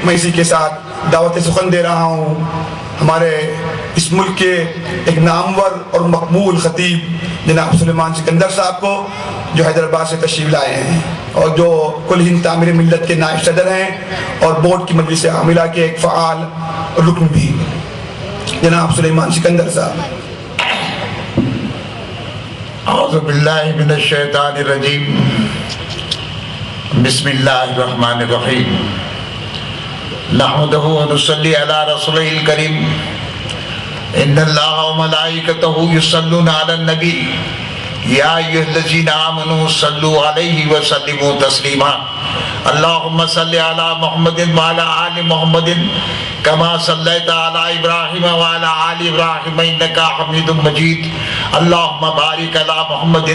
میں اسی کے ساتھ دعوت سخن دے رہا ہوں ہمارے اس ملک کے ایک نامور اور مقبول خطیب جناب سلیمان سکندر صاحب کو، جو حیدرآباد سے تشریف لائے ہیں اور جو کل ہند تعمیر ملت کے نائب صدر ہیں اور بورڈ کی مجلس عاملہ کے ایک فعال رکن بھی، جناب سلیمان سکندر صاحب۔ اعوذ باللہ من الشیطان الرجیم، بسم اللہ الرحمن الرحیم، نحمدہ ونصلی علی رسولہ الکریم، ان اللہ وملائکتہ یصلون علی النبی یا ایھا الذین آمنوا صلوا علیہ وسلموا تسلیما، اللہم صلی علی محمد وعلی آل محمد کما صلیت علی ابراہیم وعلی آل ابراہیم انک حمید مجید، اللہم بارک علی محمد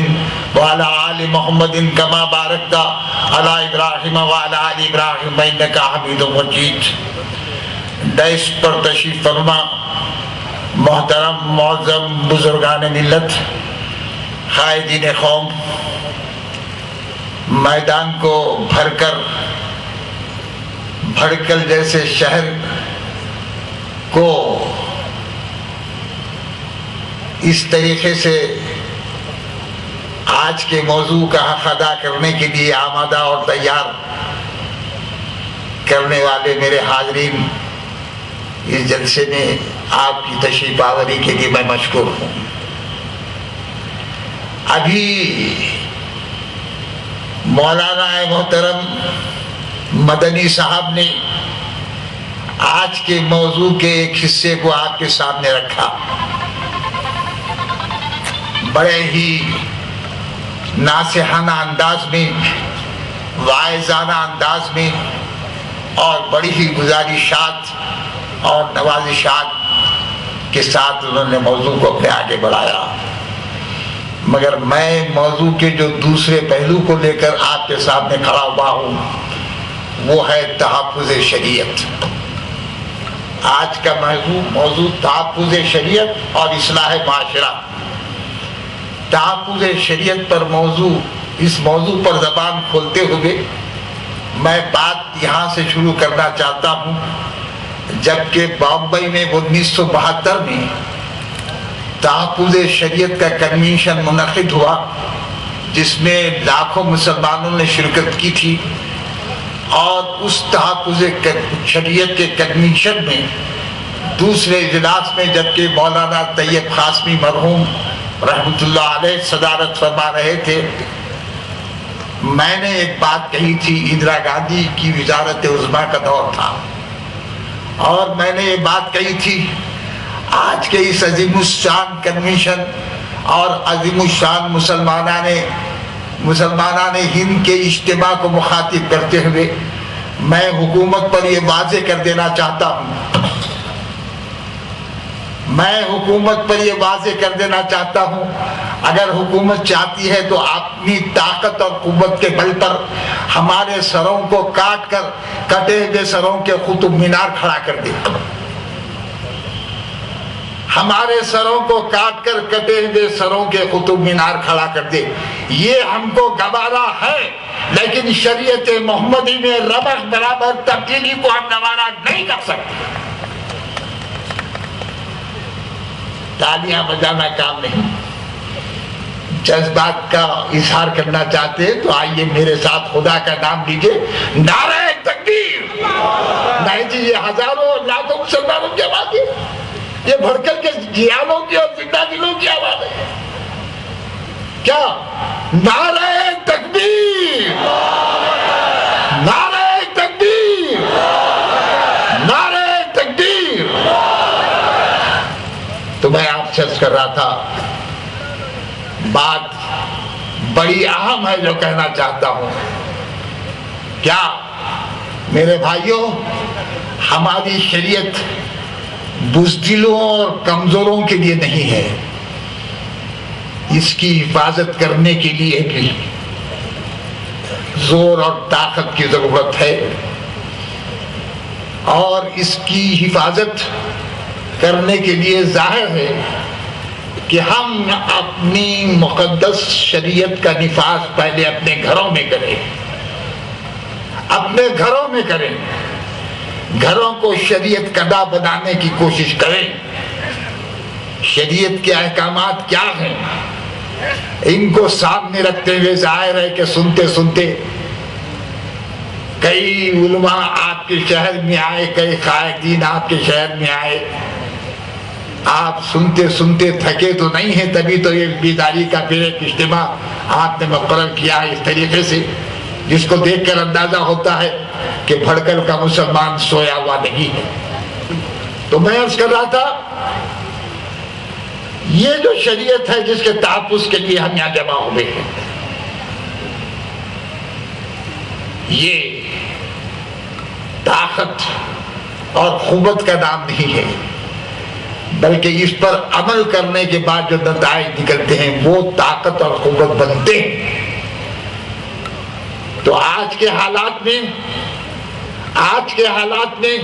وعلی آل محمد کما بارکت علی ابراہیم وعلی آل ابراہیم انک حمید مجید۔ ڈائس پر تشریف فرما محترم معظم بزرگان ملت، قائدین قوم، میدان کو بھڑکل جیسے شہر کو اس طریقے سے آج کے موضوع کا حق ادا کرنے کے لیے آمادہ اور تیار کرنے والے میرے حاضرین، اس جلسے میں آپ کی تشریف آوری کے لیے میں مشکور ہوں۔ ابھی مولانا محترم مدنی صاحب نے آج کے موضوع کے ایک حصے کو آپ کے سامنے رکھا، بڑے ہی ناصحانہ انداز میں، واعظانہ انداز میں اور بڑی ہی گزارشات اور نوازشات کے ساتھ انہوں نے موضوع کو اپنے آگے بڑھایا، مگر میں موضوع کے جو دوسرے پہلو کو لے کر آپ کے سامنے کھڑا ہوا ہوں وہ ہے تحفظ شریعت۔ آج کا موضوع تحفظ شریعت اور اصلاح معاشرہ۔ تحفظ شریعت پر اس موضوع پر زبان کھولتے ہوئے میں بات یہاں سے شروع کرنا چاہتا ہوں، جبکہ بامبئی میں 1972 میں تحفظ شریعت کا کنونشن منعقد ہوا جس میں لاکھوں مسلمانوں نے شرکت کی تھی، اور اس تحفظ شریعت کے کنونشن میں دوسرے اجلاس میں جبکہ مولانا طیب قاسمی مرحوم رحمۃ اللہ علیہ صدارت فرما رہے تھے، میں نے ایک بات کہی تھی، اندرا گاندھی کی وزارت عظمیٰ کا دور تھا، اور میں نے یہ بات کہی تھی آج کے اس عظیم الشان کنونشن اور عظیم الشان مسلمانان ہند کے اجتماع کو مخاطب کرتے ہوئے میں حکومت پر یہ واضح کر دینا چاہتا ہوں، اگر حکومت چاہتی ہے تو اپنی طاقت اور قوت کے بل پر ہمارے سروں کو کٹے ہوئے سروں کے قطب مینار کھڑا کر دے، ہمارے سروں کو کاٹ کر کٹے ہوئے سروں کے قطب مینار کھڑا کر دے، یہ ہم کو گوارا ہے، لیکن شریعت محمدی میں رمق برابر تبدیلی کو ہم گوارا نہیں کر سکتے۔ تالیاں بجانا کام نہیں، جذبات کا اظہار کرنا چاہتے ہیں تو آئیے میرے ساتھ خدا کا نام لیجئے، نعرہ تکبیر۔ نہیں جی، یہ ہزاروں لاکھوں مسلمانوں کی آواز ہے، یہ بھڑکل کے جیانوں کی اور زندہ دلوں کی آواز ہے۔ کیا؟ نعرہ تکبیر، نعرہ تکبیر، نعرہ تکبیر۔ تو میں آپ سے عرض کر رہا تھا، بات بڑی اہم ہے جو کہنا چاہتا ہوں۔ کیا میرے بھائیوں، ہماری شریعت بزدلوں اور کمزوروں کے لیے نہیں ہے، اس کی حفاظت کرنے کے لیے بھی زور اور طاقت کی ضرورت ہے، اور اس کی حفاظت کرنے کے لیے ظاہر ہے کہ ہم اپنی مقدس شریعت کا نفاذ پہلے اپنے گھروں میں کریں، اپنے گھروں میں کریں۔ گھروں کو شریعت کدا بنانے کی کوشش کریں. شریعت کے احکامات کیا ہیں ان کو سامنے رکھتے ہوئے ظاہر ہے کہ سنتے سنتے کئی علماء آپ کے شہر میں آئے, کئی قائدین آپ کے شہر میں آئے. آپ سنتے سنتے تھکے تو نہیں ہیں, تبھی تو یہ بیداری کا پھر ایک اجتماع آپ نے مقرر کیا ہے اس طریقے سے, جس کو دیکھ کر اندازہ ہوتا ہے کہ بھڑکل کا مسلمان سویا ہوا نہیں ہے. تو میں عرض کر رہا تھا یہ جو شریعت ہے جس کے تحفظ کے لیے ہم یہاں جمع ہوئے ہیں, یہ طاقت اور قوت کا نام نہیں ہے, بلکہ اس پر عمل کرنے کے بعد جو نتائج نکلتے ہیں وہ طاقت اور قوت بنتے ہیں. تو آج کے حالات میں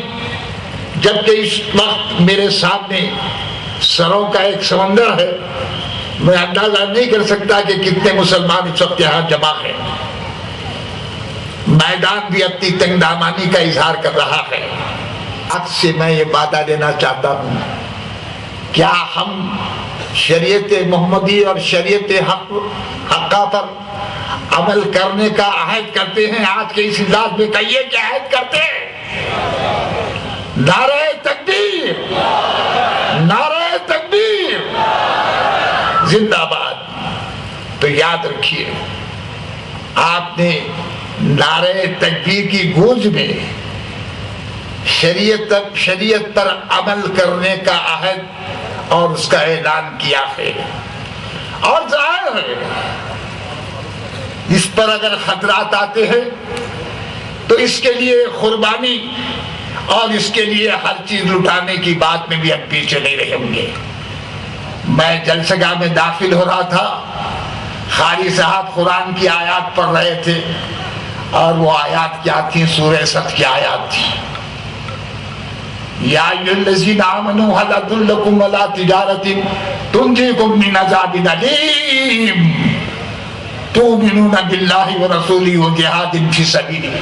جبکہ اس وقت میرے سامنے سروں کا ایک سمندر ہے, میں اندازہ نہیں کر سکتا کہ کتنے مسلمان اس وقت یہاں جمع ہیں. میدان بھی اپنی تنگ دامانی کا اظہار کر رہا ہے. آج سے میں یہ وعدہ دینا چاہتا ہوں, کیا ہم شریعت محمدی اور شریعت حقہ پر عمل کرنے کا عہد کرتے ہیں؟ آج کے اس اجلاس میں کہیے کہ عہد کرتے ہیں. نعرہ تکبیر, نعرہ تکبیر, زندہ باد. تو یاد رکھیے آپ نے نعرہ تکبیر کی گونج میں شریعت پر عمل کرنے کا عہد اور اس کا اعلان کیا ہے. اور ظاہر ہے اس پر اگر خطرات آتے ہیں تو اس کے لیے قربانی اور اس کے لیے ہر چیز لٹانے کی بات میں بھی ہم پیچھے نہیں رہیں گے. میں جلسگاہ میں داخل ہو رہا تھا, قاری صاحب قرآن کی آیات پڑھ رہے تھے, اور وہ آیات کیا تھیں؟ سورہ صف کی آیات تھی. یا ایھا الذین آمنوا ھل ادلکم علی تجارۃ تنجیکم من عذاب الیم تؤمنون باللہ ورسولہ وجہاد فی سبیلہ.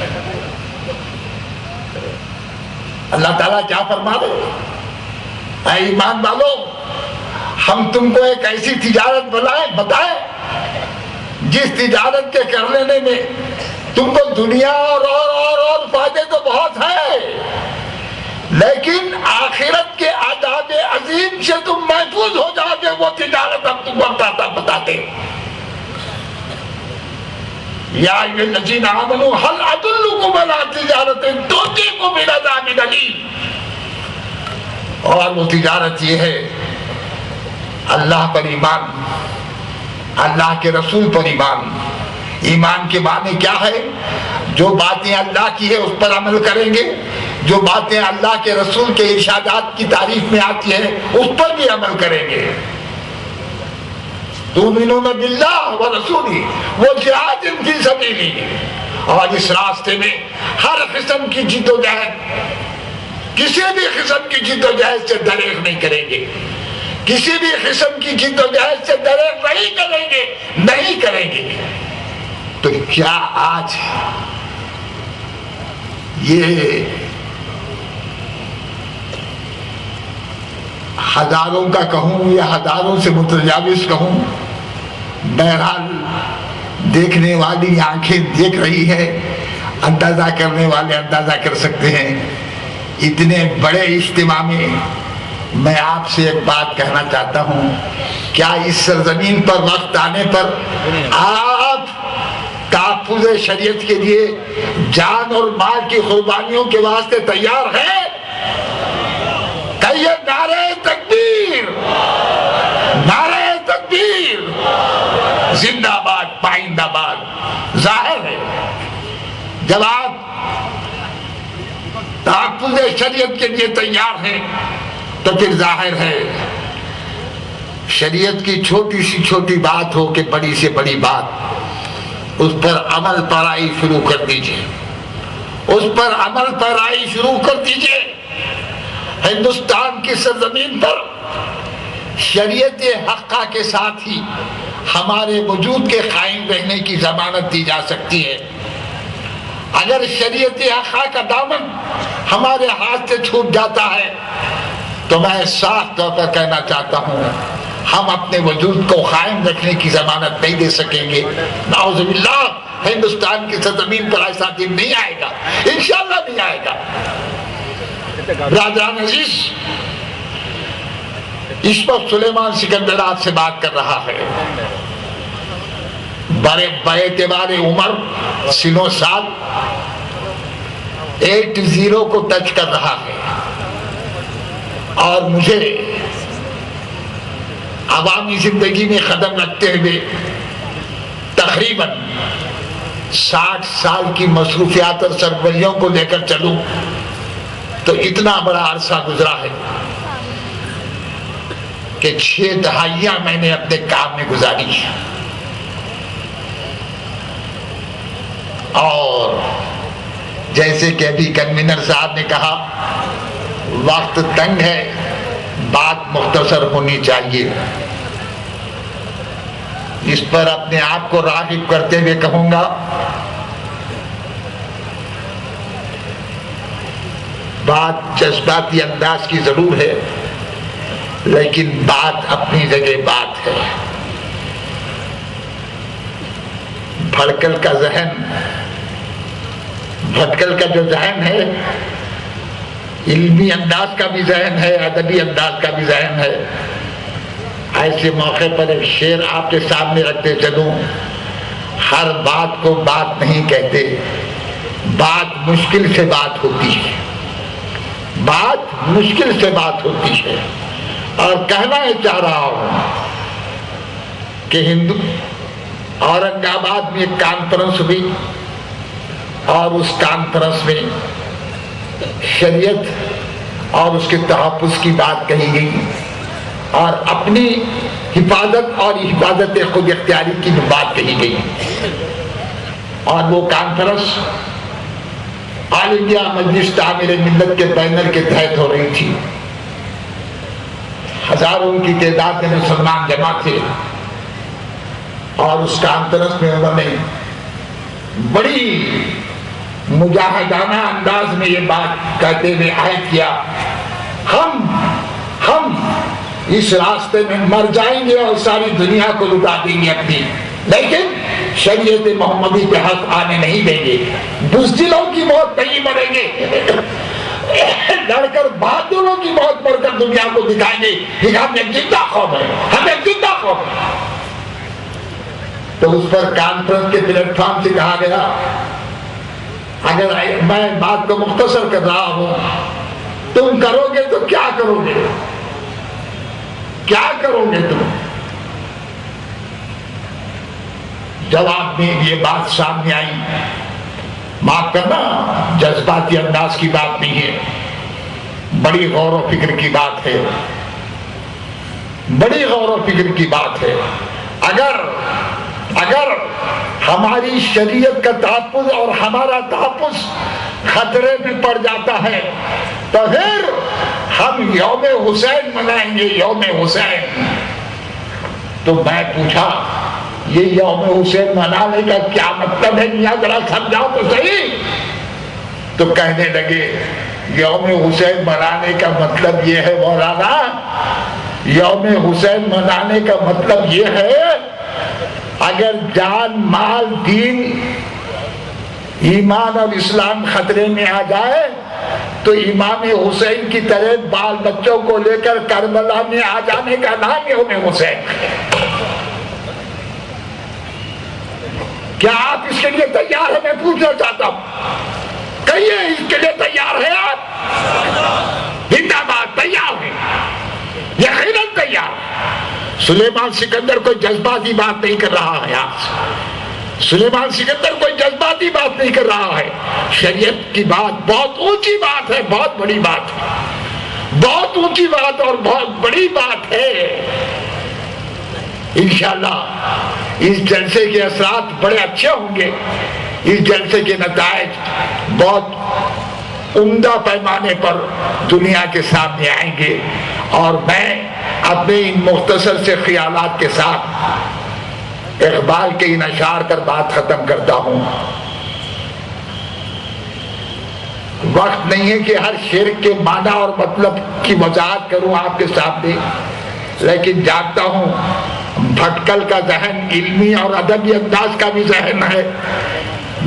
اللہ تعالیٰ کیا فرما رہے؟ اے ایمان والو, ہم تم کو ایک ایسی تجارت بتائیں جس تجارت کے کرنے میں تم کو دنیا اور فائدے تو بہت ہے, لیکن آخرت کے عذاب عظیم سے تم محفوظ ہو جاؤ گے. وہ تجارت ہم تم کو بتاتے. یا ایھا الذین آمنوا ھل ادلکم علی تجارۃ تنجیکم من عذاب الیم. اور وہ تجارت یہ ہے اللہ پر ایمان, اللہ کے رسول پر ایمان. ایمان کے معنی کیا ہے؟ جو باتیں اللہ کی ہے اس پر عمل کریں گے, جو باتیں اللہ کے رسول کے ارشادات کی تعریف میں آتی ہیں اس پر بھی عمل کریں گے. تؤمنون باللہ ورسولہ وجہاد فی سبیلہ. اور اس راستے میں ہر قسم کی جد و جہد, کسی بھی قسم کی جد و جہد سے دریغ نہیں کریں گے, کسی بھی قسم کی جد و جہد سے دریغ نہیں کریں گے. تو کیا آج یہ ہزاروں کا کہوں یا ہزاروں سے متجاوز کہوں, بہرحال دیکھنے والی آنکھیں دیکھ رہی ہے, اندازہ کرنے والے اندازہ کر سکتے ہیں. اتنے بڑے اجتماع میں میں آپ سے ایک بات کہنا چاہتا ہوں, کیا اس سرزمین پر وقت آنے پر آپ تحفظ شریعت کے لیے جان اور مال کی قربانیوں کے واسطے تیار ہیں؟ کہیے نعرہ تکبیر, نعرہ تکبیر, زندہ باد, پائندہ باد. ظاہر ہے جب آپ تحفظ شریعت کے لیے تیار ہیں تو پھر ظاہر ہے شریعت کی چھوٹی سی چھوٹی بات ہو کہ بڑی سے بڑی بات, اس پر عمل پیرائی شروع کر دیجئے, اس پر عمل پیرائی شروع کر دیجئے. ہندوستان کی سرزمین پر شریعت حقہ کے ساتھ ہی ہمارے وجود کے قائم رہنے کی ضمانت دی جا سکتی ہے. اگر شریعت حقہ کا دامن ہمارے ہاتھ سے چھوٹ جاتا ہے تو میں صاف طور پر کہنا چاہتا ہوں ہم اپنے وجود کو قائم رکھنے کی ضمانت نہیں دے سکیں گے. نعوذ باللہ ہندوستان کی سرزمین پر ایسا دن نہیں آئے گا، انشاءاللہ نہیں آئے گا. برادران عزیز، اس وقت سلیمان سکندر آپ سے بات کر رہا ہے. بڑے اعتبار عمر سنو سال 80 کو ٹچ کر رہا ہے، اور مجھے عوامی زندگی میں قدم رکھتے ہوئے تقریباً 60 سال کی مصروفیات اور سرگرمیوں کو لے کر چلوں تو اتنا بڑا عرصہ گزرا ہے کہ 6 دہائیاں میں نے اپنے کام میں گزاری ہیں. اور جیسے کہ ابھی کنوینر صاحب نے کہا وقت تنگ ہے، بات مختصر ہونی چاہیے. اس پر اپنے آپ کو راغب کرتے ہوئے کہوں گا بات جذباتی انداز کی ضرور ہے، لیکن بات اپنی جگہ بات ہے. بھٹکل کا جو ذہن ہے علمی انداز کا بھی ذہن ہے، ادبی انداز کا بھی ذہن ہے. ایسے موقع پر ایک شعر آپ کے سامنے رکھتے چلوں. ہر بات کو بات نہیں کہتے، بات مشکل سے بات ہوتی ہے، بات مشکل سے بات ہوتی ہے. اور کہنا یہ چاہ رہا ہوں کہ اورنگ آباد میں ایک کانفرنس ہوئی اور اس کانفرنس میں شریعت اور اس کے تحفظ کی بات کہی گئی اور اپنی حفاظت اور حفاظت خود اختیاری کی بھی بات کہی گئی. اور وہ کانفرنس آل انڈیا مجلس تعمیر ملت کے بینر کے تحت ہو رہی تھی. ہزاروں کی تعداد میں مسلمان جمع تھے اور اس کانفرنس میں انہوں نے بڑی مجاہدانہ انداز میں یہ بات کہتے ہوئے عہد کیا ہم اس راستے میں مر جائیں گے اور ساری دنیا کو لٹا دیں گے اپنی، لیکن شریعت محمدی پہ حق آنے نہیں دیں گے. بزدلوں کی موت نہیں مریں گے، لڑ کر بہادروں کی موت مر کر دنیا کو دکھائیں گے کہ ہم ایک زندہ قوم ہے، ہم ایک زندہ قوم ہے. تو اس پر کانفرنس کے پلیٹ فارم سے کہا گیا اگر میں بات کو مختصر کر رہا ہوں تم کرو گے تو کیا کرو گے، کیا کرو گے تم؟ جواب میں یہ بات سامنے آئی. معاف کرنا جذباتی انداز کی بات نہیں ہے، بڑی غور و فکر کی بات ہے، بڑی غور و فکر کی بات ہے. اگر ہماری شریعت کا تحفظ اور ہمارا تحفظ خطرے میں پڑ جاتا ہے تو پھر ہم یوم حسین منائیں گے، یوم حسین. تو میں پوچھا یہ یوم حسین منانے کا کیا مطلب ہے، میاں ذرا سمجھاؤ تو صحیح. تو کہنے لگے یوم حسین منانے کا مطلب یہ ہے مولانا، یوم حسین منانے کا مطلب یہ ہے اگر جان مال دین ایمان اور اسلام خطرے میں آ جائے تو امام حسین کی طرح بال بچوں کو لے کر کربلا میں آ جانے کا نام یوم حسین. کیا آپ اس کے لیے تیار ہیں؟ میں پوچھنا چاہتا ہوں، کہیے اس کے لیے تیار ہیں آپ؟ زندہ باد تیار ہیں، یقیناً تیار. سلیمان سکندر کوئی جذباتی بات نہیں کر رہا ہے آج، سلیمان سکندر کوئی جذباتی بات نہیں کر رہا ہے. شریعت کی بات بہت اونچی بات ہے، بہت بڑی بات ہے، بہت اونچی بات اور بہت بڑی بات ہے. انشاءاللہ اس جلسے کے اثرات بڑے اچھے ہوں گے، اس جلسے کے نتائج بہت عمدہ پیمانے پر دنیا کے سامنے آئیں گے. اور میں اپنے ان مختصر سے خیالات کے ساتھ اقبال کے ان اشعار کر بات ختم کرتا ہوں. وقت نہیں ہے کہ ہر شرک کے معنی اور مطلب کی وضاحت کروں آپ کے سامنے، لیکن جانتا ہوں بھٹکل کا ذہن علمی اور ادبی انداز کا بھی ذہن ہے۔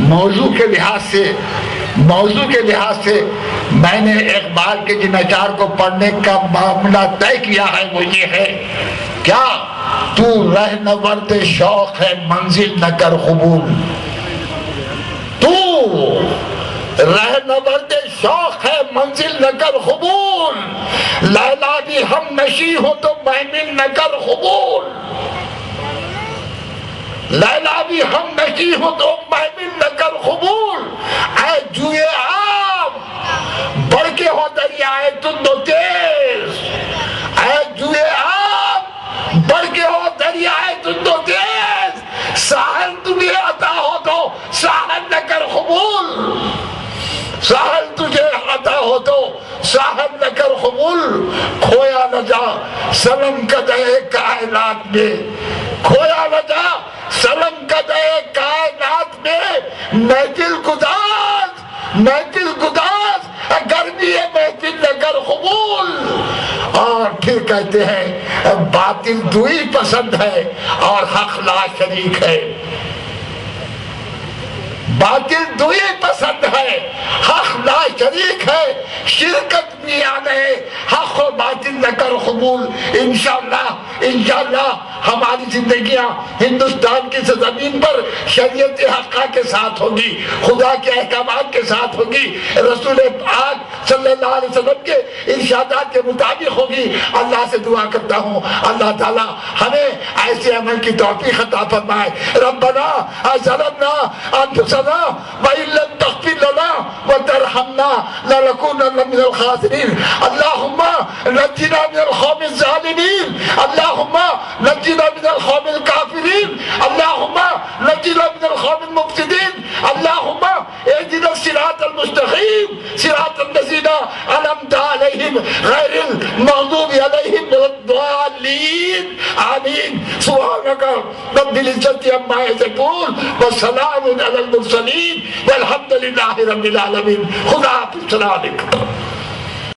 موضوع کے لحاظ سے میں نے اقبال کے جن اشعار کو پڑھنے کا معاملہ طے کیا ہے وہ یہ ہے، کیا تو رہنورد شوق ہے منزل نہ کر قبول، تو رہنورد شوق ہے منزل نہ کر قبول، لیلا بھی ہم نشی ہو تو محمل نہ کر قبول، لیلا بھی ہم نشی ہو تو محمل نہ کر قبول، اے جوئے آم بڑھ کے ہو دریائے تند و تیز، اے جوئے آم بڑھ کے ہو دریائے تند و تیز، ساحل تمہیں عطا ہو تو ساحل نہ کر قبول، ساحل تجھے عطا ہو تو ساحل نہ کر قبول، کھویا نہ جا سلم قدئے کائنات میں، کھویا نہ جا سلم قدئے کائنات میں، محفل گداز گرمی ہے محفل نہ کر قبول۔ اور پھر کہتے ہیں باطل دوئی پسند ہے اور حق لا شریک ہے، باطل دوئی پسند ہے حق لا شریک ہے، شرکت میان ہے حق و باطل نہ کر قبول۔ انشاءاللہ ہماری زندگیاں ہندوستان کی زمین پر شریعت حقہ کے ساتھ ہوگی، خدا کے احکامات کے ساتھ ہوگی، رسول پاک صلی اللہ علیہ وسلم کے ارشادات کے مطابق ہوگی۔ اللہ سے دعا کرتا ہوں اللہ تعالی ہمیں ایسے عمل کی توفیق عطا فرمائے۔ ربنا ظلمنا انفسنا وان لم تغفر لنا وترحمنا لنكونن من الخاسرین۔ اللہم نجنا من القوم الظالمین، اللہم نجنا من القوم الکافرین، اللہم نجنا من القوم المفسدین، اللہم اهدنا الصراط المستقیم صراط الذین انعمت علیہم غیر المغضوب علیہم ولا الضالین آمین۔ سبحانک رب العزت عما یصفون وسلام علی المرسلین والحمد للہ رب العالمین۔ خدا حافظ، السلام علیکم۔